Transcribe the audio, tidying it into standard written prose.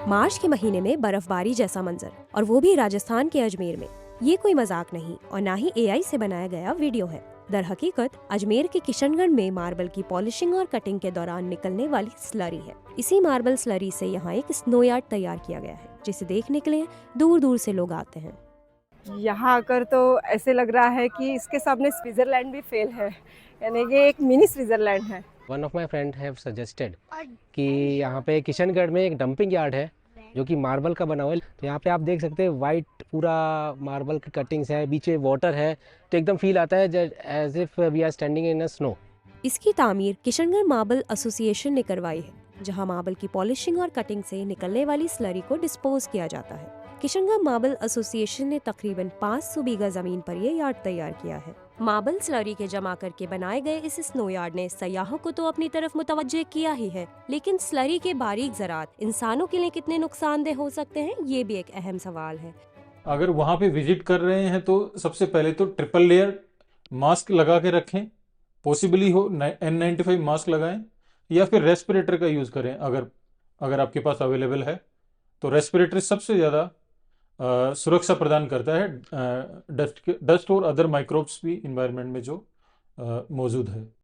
मार्च के महीने में बर्फबारी जैसा मंजर, और वो भी राजस्थान के अजमेर में। ये कोई मजाक नहीं और ना ही एआई से बनाया गया वीडियो है। दर हकीकत अजमेर के किशनगढ़ में मार्बल की पॉलिशिंग और कटिंग के दौरान निकलने वाली स्लरी है। इसी मार्बल स्लरी से यहाँ एक स्नो यार्ड तैयार किया गया है, जिसे देखने के लिए दूर दूर से लोग आते हैं। यहाँ आकर तो ऐसे लग रहा है कि इसके सामने स्विट्जरलैंड भी फेल है, यानी कि एक मिनी स्विट्जरलैंड है। One of my friend have suggested कि यहाँ पे किशनगढ़ में एक डंपिंग यार्ड है जो कि मार्बल का बना हुआ है। तो यहाँ पे आप देख सकते हैं वाइट पूरा मार्बल की कटिंग्स है, बीच में वाटर है, तो एकदम फील आता है as if we are standing in a snow. इसकी तामीर किशनगढ़ मार्बल एसोसिएशन ने करवाई है, जहाँ मार्बल की पॉलिशिंग और कटिंग से निकलने वाली स्लरी को डिस्पोज किया जाता है। किशनगढ़ मार्बल एसोसिएशन ने तकरीबन 500 बीघा जमीन पर ये यार्ड तैयार किया है। मार्बल स्लरी के जमा करके बनाए गए इस स्नो यार्ड ने सयाहों को तो अपनी तरफ मुतवज्जे किया ही है, लेकिन स्लरी के बारीक ज़रात इंसानों के लिए कितने नुकसानदेह हो सकते हैं, ये भी एक अहम सवाल है। अगर वहाँ पे विजिट कर रहे हैं तो सबसे पहले तो ट्रिपल लेयर मास्क लगा के रखें, पॉसिबली हो N95 मास्क लगाएं या फिर रेस्पिरेटर का यूज़ करें। अगर आपके पास अवेलेबल है तो रेस्पिरेटर सबसे ज़्यादा सुरक्षा प्रदान करता है डस्ट और अदर माइक्रोब्स भी इन्वायरमेंट में जो मौजूद है।